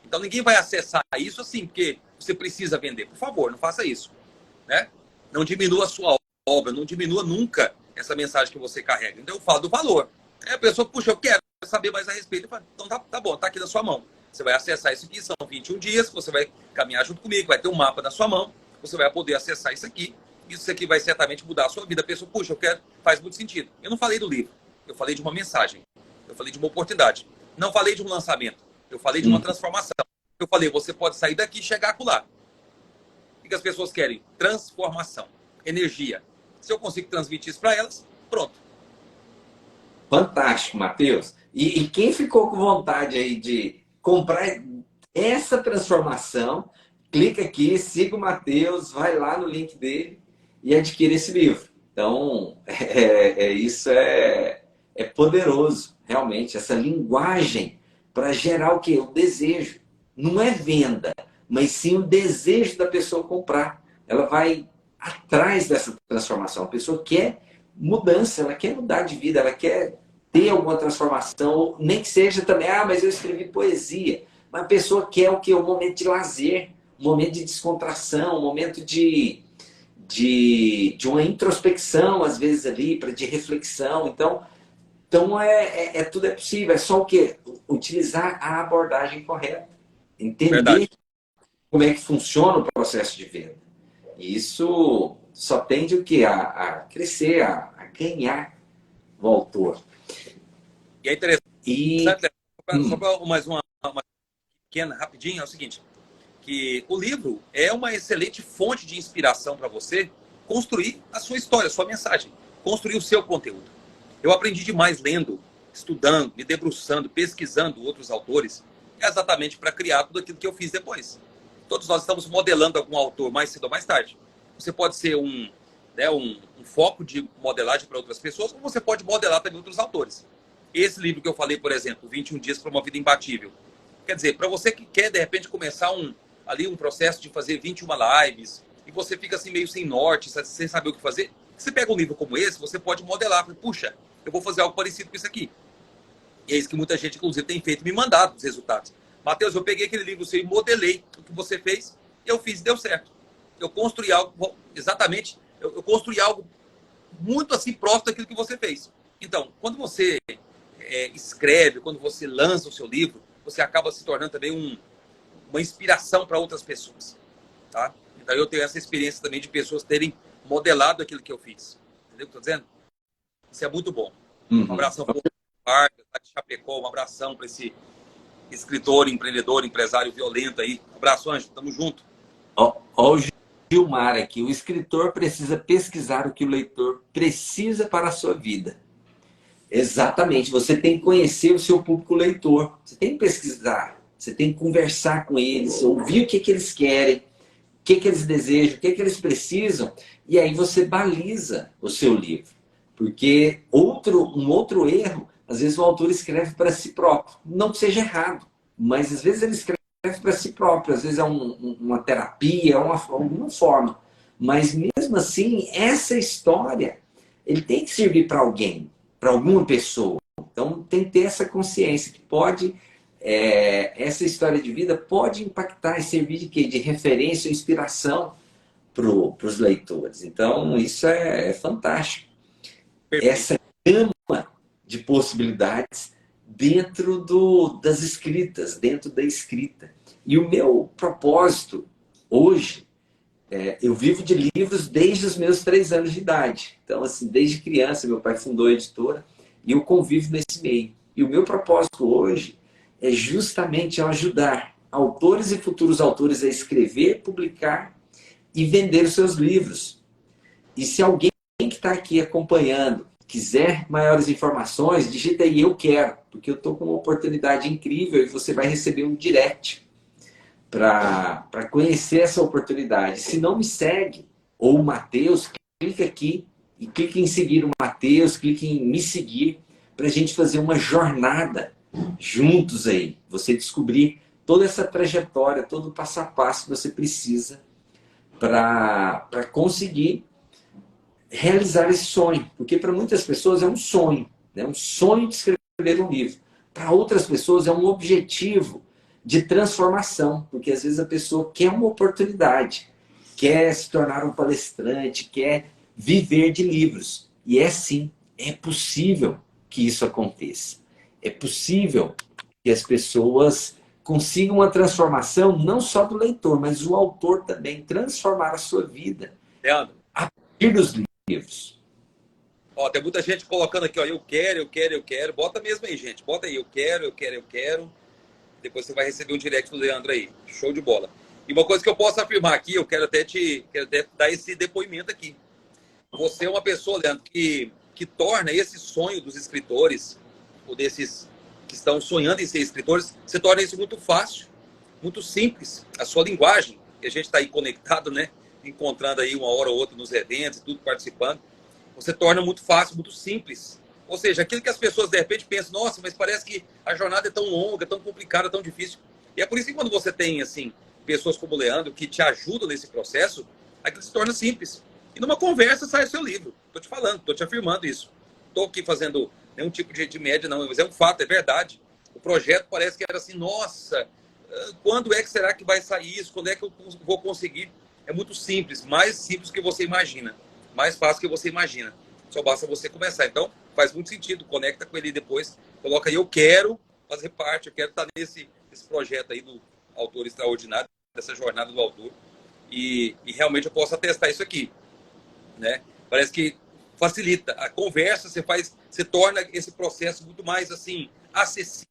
Então ninguém vai acessar isso assim, porque você precisa vender. Por favor, não faça isso. Né? Não diminua a sua obra, não diminua nunca essa mensagem que você carrega. Então eu falo do valor. Aí a pessoa, puxa, eu quero saber mais a respeito. Eu falo, então tá bom, tá aqui na sua mão. Você vai acessar isso aqui, são 21 dias, você vai caminhar junto comigo, vai ter um mapa na sua mão, você vai poder acessar isso aqui. Isso aqui vai certamente mudar a sua vida. A pessoa, puxa, eu quero, faz muito sentido. Eu não falei do livro, eu falei de uma mensagem, eu falei de uma oportunidade. Não falei de um lançamento, eu falei de uma transformação. Eu falei, você pode sair daqui e chegar acolá. O que as pessoas querem? Transformação, energia. Se eu consigo transmitir isso para elas, pronto. Fantástico, Matheus. E quem ficou com vontade aí de comprar essa transformação, clica aqui, siga o Matheus, vai lá no link dele e adquire esse livro. Então, isso é poderoso, realmente, essa linguagem para gerar o quê? O desejo. Não é venda, mas sim o desejo da pessoa comprar. Ela vai atrás dessa transformação. A pessoa quer mudança, ela quer mudar de vida, ela quer ter alguma transformação, nem que seja também, mas eu escrevi poesia. Mas a pessoa quer o quê? Um momento de lazer, um momento de descontração, um momento de uma introspecção, às vezes, ali, de reflexão. Então tudo é possível. É só o quê? Utilizar a abordagem correta. Entender Verdade. como é que funciona o processo de venda. E isso só tende o quê? A crescer, a ganhar o autor. E é interessante, E só para mais uma pequena, rapidinho, é o seguinte, que o livro é uma excelente fonte de inspiração para você construir a sua história, a sua mensagem, construir o seu conteúdo. Eu aprendi demais lendo, estudando, me debruçando, pesquisando outros autores, exatamente para criar tudo aquilo que eu fiz depois. Todos nós estamos modelando algum autor mais cedo ou mais tarde. Você pode ser um foco de modelagem para outras pessoas, ou você pode modelar também outros autores. Esse livro que eu falei, por exemplo, 21 Dias para uma Vida Imbatível. Quer dizer, para você que quer, de repente, começar um processo de fazer 21 lives, e você fica assim meio sem norte, sem saber o que fazer, você pega um livro como esse, você pode modelar. Puxa, eu vou fazer algo parecido com isso aqui. E é isso que muita gente, inclusive, tem feito, me mandado os resultados. Mateus, eu peguei aquele livro seu e modelei o que você fez, e eu fiz e deu certo. Eu construí algo, exatamente, eu construí algo muito assim próximo daquilo que você fez. Então, quando você escreve, quando você lança o seu livro, você acaba se tornando também uma inspiração para outras pessoas. Tá? Então, eu tenho essa experiência também de pessoas terem modelado aquilo que eu fiz. Entendeu o que eu estou dizendo? Isso é muito bom. Um abração para o Vargas, de Chapecó, um abração para esse escritor, empreendedor, empresário violento aí. Um abraço, Anjo, tamo junto. Ó o Gilmar aqui. O escritor precisa pesquisar o que o leitor precisa para a sua vida. Exatamente. Você tem que conhecer o seu público leitor. Você tem que pesquisar. Você tem que conversar com eles, ouvir o que eles querem, o que eles desejam, o que eles precisam. E aí você baliza o seu livro. Porque um outro erro, às vezes o autor escreve para si próprio. Não que seja errado, mas às vezes ele escreve para si próprio. Às vezes é uma terapia, alguma forma. Mas mesmo assim, essa história, ele tem que servir para alguém, para alguma pessoa. Então tem que ter essa consciência que pode, essa história de vida pode impactar e servir de quê? De referência, inspiração para os leitores. Então isso é fantástico. Perfeito. Essa gama de possibilidades dentro das escritas, dentro da escrita. E o meu propósito hoje, eu vivo de livros desde os meus 3 anos de idade. Então, assim, desde criança, meu pai fundou a editora e eu convivo nesse meio. E o meu propósito hoje é justamente ajudar autores e futuros autores a escrever, publicar e vender os seus livros. E se alguém que está aqui acompanhando quiser maiores informações, digita aí "eu quero", porque eu estou com uma oportunidade incrível e você vai receber um direct para conhecer essa oportunidade. Se não me segue, ou o Mateus, clica aqui e clique em seguir o Mateus, clique em me seguir, para a gente fazer uma jornada juntos aí. Você descobrir toda essa trajetória, todo o passo a passo que você precisa para conseguir realizar esse sonho. Porque para muitas pessoas é um sonho, né? Um sonho de escrever um livro. Para outras pessoas é um objetivo de transformação, porque às vezes a pessoa quer uma oportunidade, quer se tornar um palestrante, quer viver de livros. E sim, é possível que isso aconteça. É possível que as pessoas consigam uma transformação não só do leitor, mas o autor também, transformar a sua vida Leandro, a partir dos livros. ó, tem muita gente colocando aqui, ó, eu quero, eu quero, eu quero. Bota mesmo aí, gente. Bota aí, eu quero, eu quero, eu quero. Depois você vai receber um direct do Leandro aí. Show de bola. E uma coisa que eu posso afirmar aqui, eu quero até dar esse depoimento aqui. Você é uma pessoa, Leandro, que torna esse sonho dos escritores, ou desses que estão sonhando em ser escritores, você torna isso muito fácil, muito simples. A sua linguagem, que a gente está aí conectado, né? Encontrando aí uma hora ou outra nos eventos, tudo participando. Você torna muito fácil, muito simples. Ou seja, aquilo que as pessoas de repente pensam, nossa, mas parece que a jornada é tão longa, tão complicada, tão difícil. E é por isso que quando você tem, assim, pessoas como o Leandro que te ajudam nesse processo, aquilo se torna simples. E numa conversa sai o seu livro. Estou te falando, estou te afirmando isso. Estou aqui fazendo nenhum tipo de média, não, mas é um fato, é verdade. O projeto parece que era assim, nossa, quando é que será que vai sair isso? Quando é que eu vou conseguir? É muito simples, mais simples que você imagina. Mais fácil que você imagina. Só basta você começar. Então, faz muito sentido. Conecta com ele depois. Coloca aí, eu quero fazer parte, eu quero estar nesse projeto aí do Autor Extraordinário, dessa jornada do autor. E realmente eu posso atestar isso aqui. Né? Parece que facilita. A conversa você torna esse processo muito mais assim, acessível.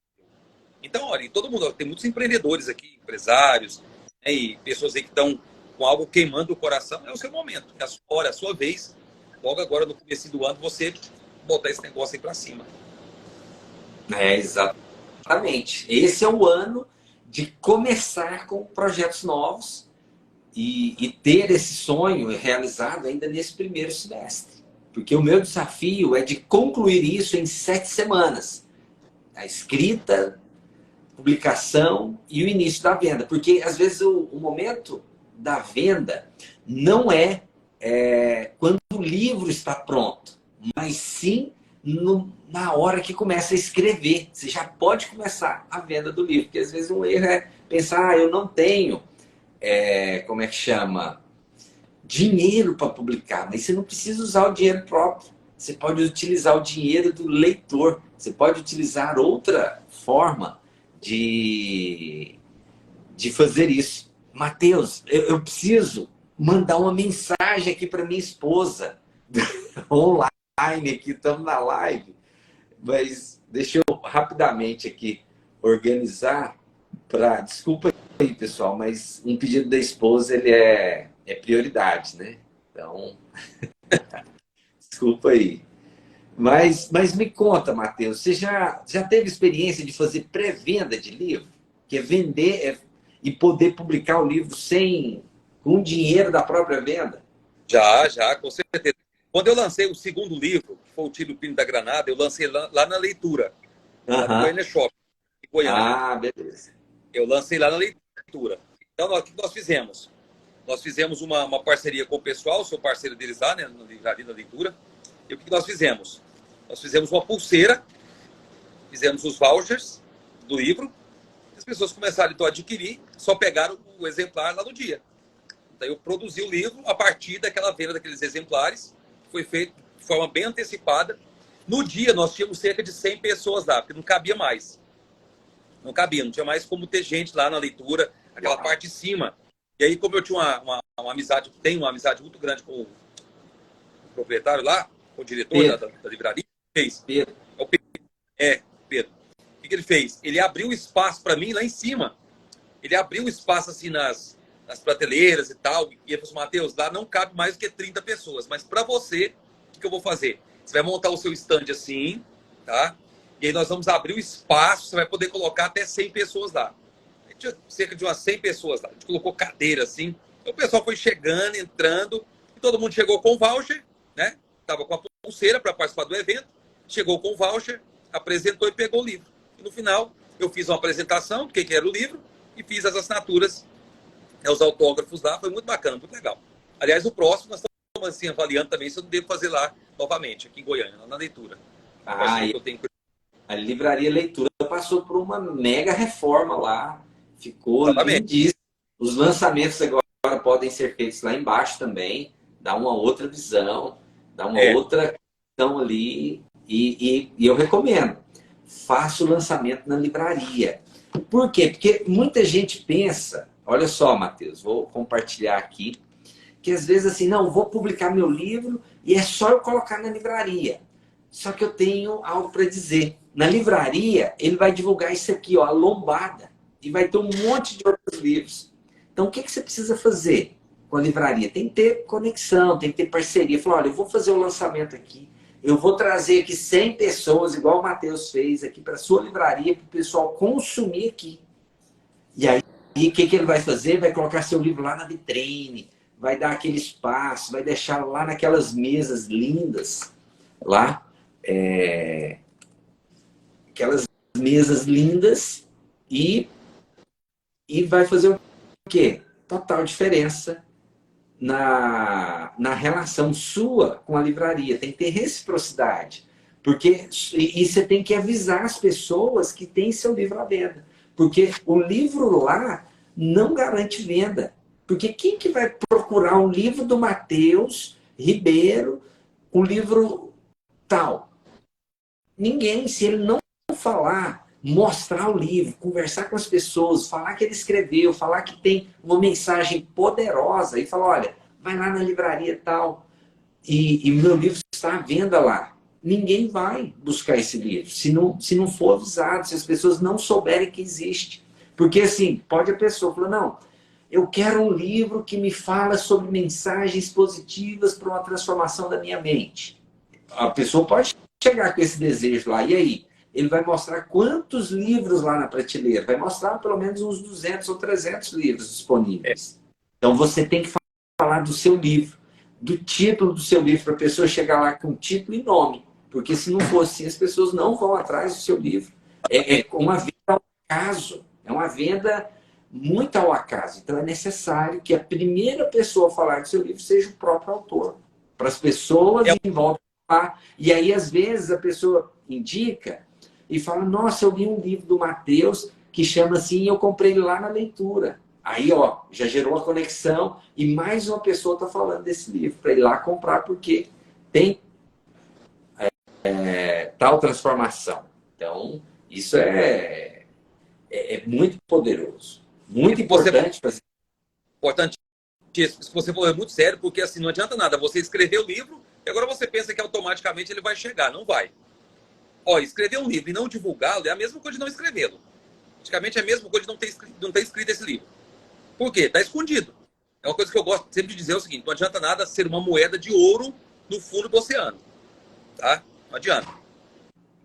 Então, olha, todo mundo, tem muitos empreendedores aqui, empresários, né, e pessoas aí que estão com algo queimando o coração. É o seu momento, é a sua hora, a sua vez. Logo agora, no começo do ano, você botar esse negócio aí para cima. Exatamente. Esse é o ano de começar com projetos novos e ter esse sonho realizado ainda nesse primeiro semestre. Porque o meu desafio é de concluir isso em 7 semanas. a escrita, publicação e o início da venda. Porque, às vezes, o momento da venda não é, quando o livro está pronto, mas sim na hora que começa a escrever. Você já pode começar a venda do livro. Porque, às vezes, um erro é pensar, eu não tenho, como é que chama? Dinheiro para publicar. Mas você não precisa usar o dinheiro próprio. Você pode utilizar o dinheiro do leitor. Você pode utilizar outra forma de fazer isso. Mateus, eu preciso mandar uma mensagem aqui para minha esposa. Online aqui, estamos na live. Mas deixa eu rapidamente aqui organizar para... Desculpa aí, pessoal, mas um pedido da esposa, ele é prioridade, né? Então, desculpa aí. Mas me conta, Matheus, você já teve experiência de fazer pré-venda de livro? Que é vender e poder publicar o livro com dinheiro da própria venda? Já, com certeza. Quando eu lancei o segundo livro, que foi o Tiro Pino da Granada, eu lancei lá na Leitura, lá no Goiânia Shop, em Goiânia. Ah, beleza. Eu lancei lá na Leitura. Então, o que nós fizemos? Nós fizemos uma parceria com o pessoal, sou parceiro deles lá, né, ali na Leitura. E o que nós fizemos? Nós fizemos uma pulseira, fizemos os vouchers do livro, as pessoas começaram então a adquirir, só pegaram o exemplar lá no dia. Então eu produzi o livro a partir daquela venda daqueles exemplares, foi feito de forma bem antecipada. No dia nós tínhamos cerca de 100 pessoas lá, porque não cabia mais. Não tinha mais como ter gente lá na Leitura, aquela parte de cima. E aí, como eu tinha uma amizade, tenho uma amizade muito grande com o proprietário lá, com o diretor da livraria, fez. Pedro. Pedro. O que ele fez? Ele abriu espaço para mim lá em cima. Ele abriu espaço assim nas prateleiras e tal. E ele falou assim, Matheus, lá não cabe mais do que 30 pessoas. Mas para você, o que eu vou fazer? Você vai montar o seu stand assim, tá? E aí nós vamos abrir o espaço, você vai poder colocar até 100 pessoas lá. Tinha cerca de umas 100 pessoas lá. A gente colocou cadeira assim. Então, o pessoal foi chegando, entrando. E todo mundo chegou com voucher, né? Tava com a pulseira para participar do evento. Chegou com o voucher, apresentou e pegou o livro. E no final, eu fiz uma apresentação do que era o livro e fiz as assinaturas, os autógrafos lá. Foi muito bacana, muito legal. Aliás, o próximo nós estamos assim, avaliando também se eu não devo fazer lá novamente, aqui em Goiânia, lá na Leitura. A Livraria Leitura passou por uma mega reforma lá. Ficou lindíssimo. Os lançamentos agora podem ser feitos lá embaixo também. Dá uma outra visão, dá uma outra questão ali. E eu recomendo. Faça o lançamento na livraria. Por quê? Porque muita gente pensa... Olha só, Matheus, vou compartilhar aqui. Que às vezes assim, não, vou publicar meu livro e é só eu colocar na livraria. Só que eu tenho algo para dizer. Na livraria, ele vai divulgar isso aqui, ó, a lombada. E vai ter um monte de outros livros. Então, o que você precisa fazer com a livraria? Tem que ter conexão, tem que ter parceria. Falar, olha, eu vou fazer o lançamento aqui. Eu vou trazer aqui 100 pessoas, igual o Matheus fez aqui, para a sua livraria, para o pessoal consumir aqui. E aí, o que ele vai fazer? Vai colocar seu livro lá na vitrine, vai dar aquele espaço, vai deixar lá naquelas mesas lindas, lá, aquelas mesas lindas, e vai fazer o quê? Total diferença na relação sua com a livraria. Tem que ter reciprocidade. E você tem que avisar as pessoas que tem seu livro à venda. Porque o livro lá não garante venda. Porque quem que vai procurar um livro do Matheus Ribeiro, um livro tal? Ninguém. Se ele não falar, mostrar o livro, conversar com as pessoas, falar que ele escreveu, falar que tem uma mensagem poderosa e falar, olha, vai lá na livraria tal e meu livro está à venda lá. Ninguém vai buscar esse livro se não for avisado, se as pessoas não souberem que existe. Porque assim, pode a pessoa falar, não, eu quero um livro que me fala sobre mensagens positivas para uma transformação da minha mente. A pessoa pode chegar com esse desejo lá, e aí? Ele vai mostrar quantos livros lá na prateleira. Vai mostrar pelo menos uns 200 ou 300 livros disponíveis. Então você tem que falar do seu livro, do título do seu livro, para a pessoa chegar lá com título e nome. Porque se não for assim, as pessoas não vão atrás do seu livro. É uma venda ao acaso. É uma venda muito ao acaso. Então é necessário que a primeira pessoa a falar do seu livro seja o próprio autor. Para as pessoas É, em volta falar. E aí, às vezes, a pessoa indica e fala, nossa, eu li um livro do Mateus que chama assim, e eu comprei ele lá na leitura. Aí, ó, já gerou a conexão e mais uma pessoa está falando desse livro para ir lá comprar porque tem tal transformação. Então, isso é muito poderoso. Muito você importante fazer. importante isso que você falou é muito sério, porque assim não adianta nada você escrever o livro e agora você pensa que automaticamente ele vai chegar. Não vai. Ó, escrever um livro e não divulgá-lo é a mesma coisa de não escrevê-lo. Praticamente é a mesma coisa de não ter escrito esse livro. Por quê? Está escondido. É uma coisa que eu gosto sempre de dizer o seguinte: não adianta nada ser uma moeda de ouro no fundo do oceano. Tá? Não adianta.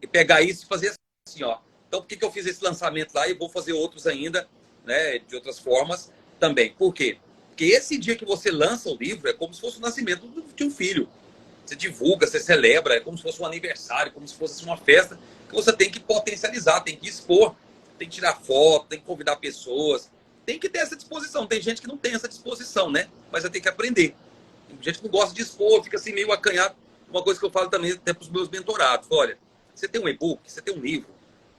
E pegar isso e fazer assim, ó. Então, por que eu fiz esse lançamento lá e vou fazer outros ainda, né, de outras formas também? Por quê? Porque esse dia que você lança o livro é como se fosse o nascimento de um filho. Você divulga, você celebra, é como se fosse um aniversário, como se fosse uma festa que você tem que potencializar, tem que expor, tem que tirar foto, tem que convidar pessoas, tem que ter essa disposição. Tem gente que não tem essa disposição, né? Mas tem que aprender. Tem gente que não gosta de expor, fica assim meio acanhado. Uma coisa que eu falo também até para os meus mentorados: olha, você tem um e-book, você tem um livro,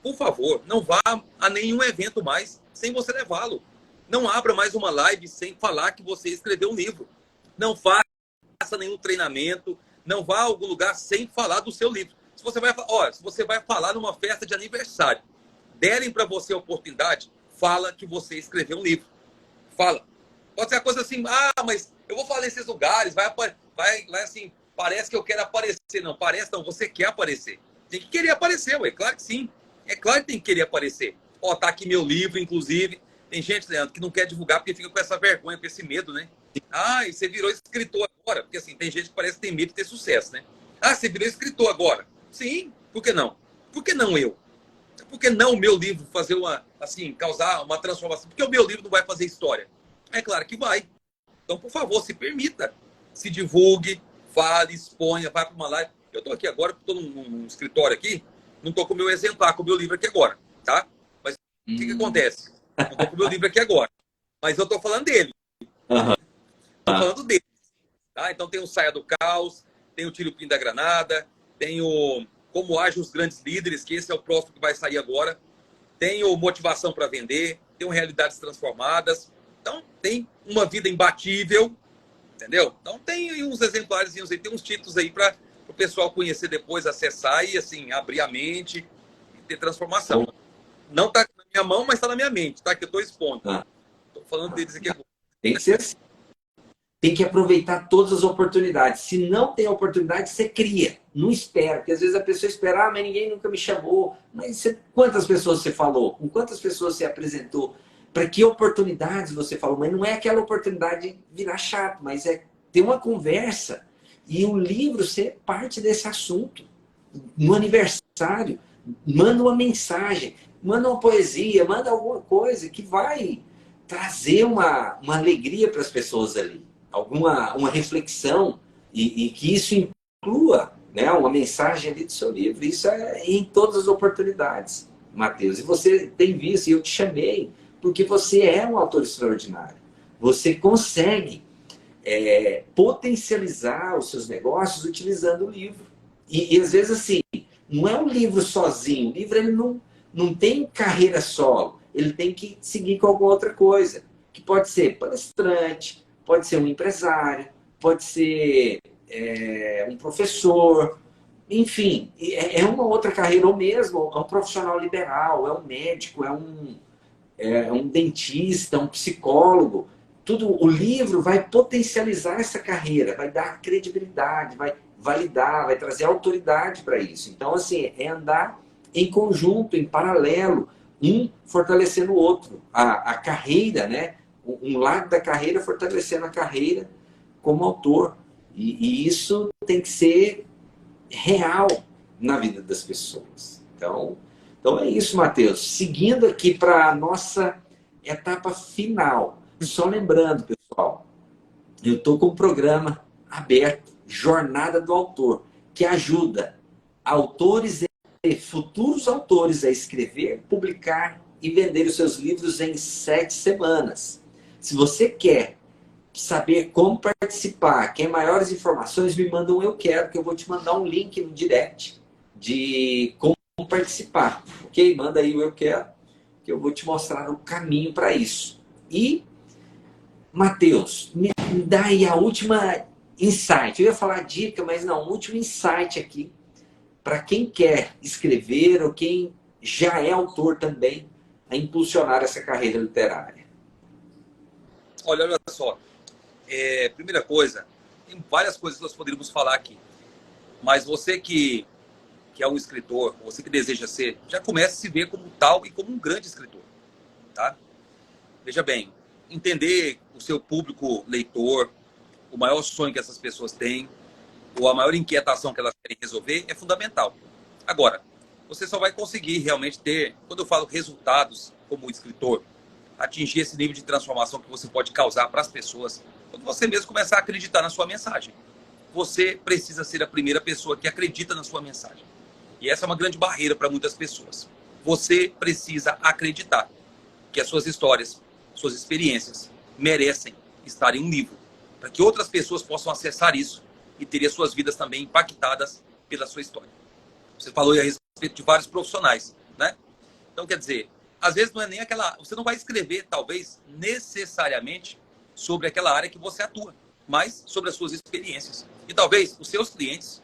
por favor, não vá a nenhum evento mais sem você levá-lo. Não abra mais uma live sem falar que você escreveu um livro. Não faça nenhum treinamento, não vá a algum lugar sem falar do seu livro. Se você vai falar numa festa de aniversário, derem para você a oportunidade, fala que você escreveu um livro. Fala. Pode ser uma coisa assim, mas eu vou falar nesses lugares, vai assim, parece que eu quero aparecer. Não, parece não, você quer aparecer. Tem que querer aparecer, ué, claro que sim. É claro que tem que querer aparecer. Ó, tá aqui meu livro, inclusive. Tem gente, Leandro, que não quer divulgar porque fica com essa vergonha, com esse medo, né? E você virou escritor agora. Porque assim, tem gente que parece que tem medo de ter sucesso, né? Você virou escritor agora. Sim, por que não? Por que não eu? Por que não o meu livro fazer causar uma transformação? Porque o meu livro não vai fazer história? É claro que vai. Então, por favor, se permita. Se divulgue, fale, exponha, vá para uma live. Eu estou aqui agora, estou num escritório aqui, não estou com o meu exemplar, com o meu livro aqui agora, tá? Mas o que acontece? Não estou com o meu livro aqui agora. Mas eu estou falando dele. Estou falando dele. Tá? Então tem o Saia do Caos, tem o Tiro Pin da Granada, tem o Como Agem os Grandes Líderes, que esse é o próximo que vai sair agora. Tem o Motivação para Vender, tem o Realidades Transformadas. Então tem uma vida imbatível, entendeu? Então tem uns exemplares aí, tem uns títulos aí para o pessoal conhecer depois, acessar e assim, abrir a mente e ter transformação. Não está na minha mão, mas está na minha mente, tá? Que eu estou expondo. Estou falando deles aqui agora. Tem que ser assim. Tem que aproveitar todas as oportunidades. Se não tem oportunidade, você cria. Não espera, porque às vezes a pessoa espera, mas ninguém nunca me chamou. Mas quantas pessoas você falou? Com quantas pessoas você apresentou? Para que oportunidades você falou? Mas não é aquela oportunidade de virar chato, mas é ter uma conversa. E o livro ser parte desse assunto. No aniversário, manda uma mensagem, manda uma poesia, manda alguma coisa que vai trazer uma alegria para as pessoas ali. Uma reflexão e que isso inclua, né, uma mensagem ali do seu livro. Isso é em todas as oportunidades, Mateus. E você tem visto, e eu te chamei, porque você é um autor extraordinário. Você consegue potencializar os seus negócios utilizando o livro. E às vezes assim, não é um livro sozinho. O livro ele não tem carreira solo. Ele tem que seguir com alguma outra coisa. Que pode ser palestrante, pode ser um empresário, pode ser um professor, enfim, é uma outra carreira, ou mesmo é um profissional liberal, é um médico, é um dentista, um psicólogo. Tudo, o livro vai potencializar essa carreira, vai dar credibilidade, vai validar, vai trazer autoridade para isso. Então, assim, é andar em conjunto, em paralelo, um fortalecendo o outro. A carreira, né? Um lado da carreira fortalecendo a carreira como autor. E isso tem que ser real na vida das pessoas. Então é isso, Mateus. Seguindo aqui para a nossa etapa final. Só lembrando, pessoal, eu estou com um programa aberto, Jornada do Autor, que ajuda autores futuros autores a escrever, publicar e vender os seus livros em 7 semanas. Se você quer saber como participar, quer maiores informações, me manda um eu quero, que eu vou te mandar um link no direct de como participar, ok? Manda aí o eu quero, que eu vou te mostrar o caminho para isso. E, Matheus, me dá aí a última insight. Eu ia falar dica, mas não, o último insight aqui, para quem quer escrever ou quem já é autor também, a impulsionar essa carreira literária. Olha só. Primeira coisa, tem várias coisas que nós poderíamos falar aqui. Mas você que é um escritor, você que deseja ser, já começa a se ver como tal e como um grande escritor. Tá? Veja bem, entender o seu público leitor, o maior sonho que essas pessoas têm, ou a maior inquietação que elas querem resolver, é fundamental. Agora, você só vai conseguir realmente ter, quando eu falo resultados como escritor, atingir esse nível de transformação que você pode causar para as pessoas, quando você mesmo começar a acreditar na sua mensagem. Você precisa ser a primeira pessoa que acredita na sua mensagem. E essa é uma grande barreira para muitas pessoas. Você precisa acreditar que as suas histórias, suas experiências merecem estar em um livro, para que outras pessoas possam acessar isso e terem as suas vidas também impactadas pela sua história. Você falou aí a respeito de vários profissionais, né? Então, quer dizer, às vezes não é nem aquela... Você não vai escrever, talvez, necessariamente sobre aquela área que você atua, mas sobre as suas experiências. E talvez os seus clientes,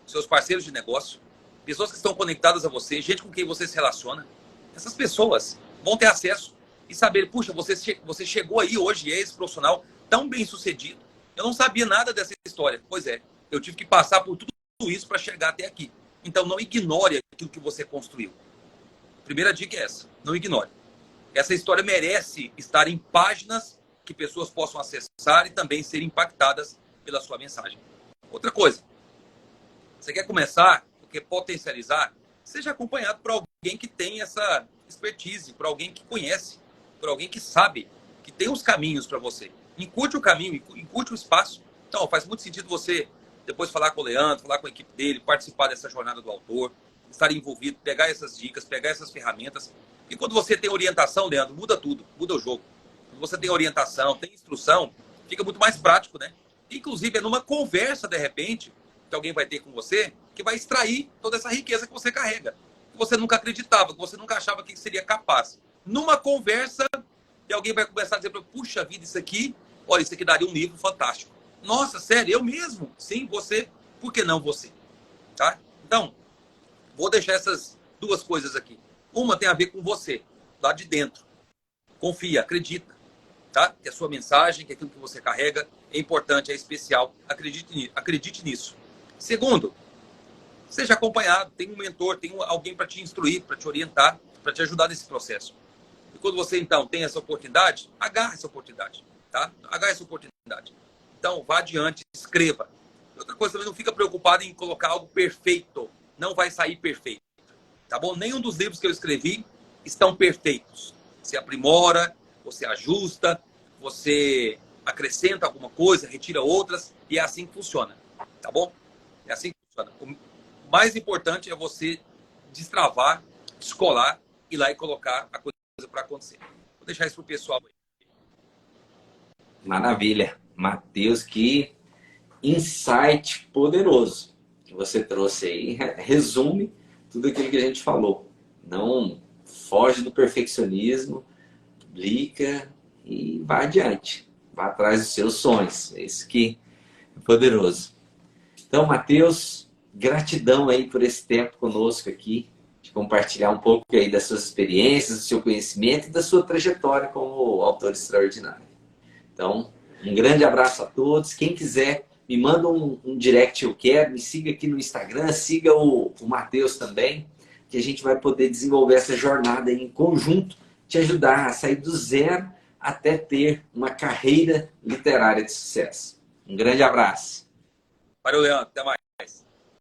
seus parceiros de negócio, pessoas que estão conectadas a você, gente com quem você se relaciona, essas pessoas vão ter acesso e saber, puxa, você chegou aí hoje e é esse profissional tão bem sucedido. Eu não sabia nada dessa história. Pois é, eu tive que passar por tudo isso para chegar até aqui. Então não ignore aquilo que você construiu. Primeira dica é essa, não ignore. Essa história merece estar em páginas que pessoas possam acessar e também ser impactadas pela sua mensagem. Outra coisa, você quer começar, quer potencializar, seja acompanhado por alguém que tem essa expertise, por alguém que conhece, por alguém que sabe, que tem os caminhos para você. Encurte o caminho, encurte o espaço. Então, faz muito sentido você depois falar com o Leandro, falar com a equipe dele, participar dessa jornada do autor, estar envolvido, pegar essas dicas, pegar essas ferramentas. E quando você tem orientação, Leandro, muda tudo, muda o jogo. Quando você tem orientação, tem instrução, fica muito mais prático, né? Inclusive, é numa conversa, de repente, que alguém vai ter com você, que vai extrair toda essa riqueza que você carrega, que você nunca acreditava, que você nunca achava que seria capaz. Numa conversa, e alguém vai começar a dizer, puxa vida, isso aqui, olha, isso aqui daria um livro fantástico. Nossa, sério, eu mesmo? Sim, você. Por que não você? Tá? Então, vou deixar essas duas coisas aqui. Uma tem a ver com você, lá de dentro. Confia, acredita. Tá? Que a sua mensagem, que aquilo que você carrega é importante, é especial. Acredite nisso. Segundo, seja acompanhado. Tem um mentor, tem alguém para te instruir, para te orientar, para te ajudar nesse processo. E quando você, então, tem essa oportunidade, agarre essa oportunidade. Tá? Agarre essa oportunidade. Então, vá adiante, escreva. Outra coisa, também não fica preocupado em colocar algo perfeito. Não vai sair perfeito. Tá bom? Nenhum dos livros que eu escrevi estão perfeitos. Você aprimora, você ajusta, você acrescenta alguma coisa, retira outras, e é assim que funciona. Tá bom? É assim que funciona. O mais importante é você destravar, descolar, ir lá e colocar a coisa para acontecer. Vou deixar isso para o pessoal aí. Maravilha. Matheus, que insight poderoso que você trouxe aí. Resume tudo aquilo que a gente falou. Não foge do perfeccionismo, publica e vá adiante. Vá atrás dos seus sonhos. É isso que é poderoso. Então, Matheus, gratidão aí por esse tempo conosco aqui, de compartilhar um pouco aí das suas experiências, do seu conhecimento e da sua trajetória como autor extraordinário. Então, um grande abraço a todos. Quem quiser, me manda um direct eu quero, me siga aqui no Instagram, siga o Matheus também, que a gente vai poder desenvolver essa jornada em conjunto, te ajudar a sair do zero até ter uma carreira literária de sucesso. Um grande abraço. Valeu, Leandro. Até mais.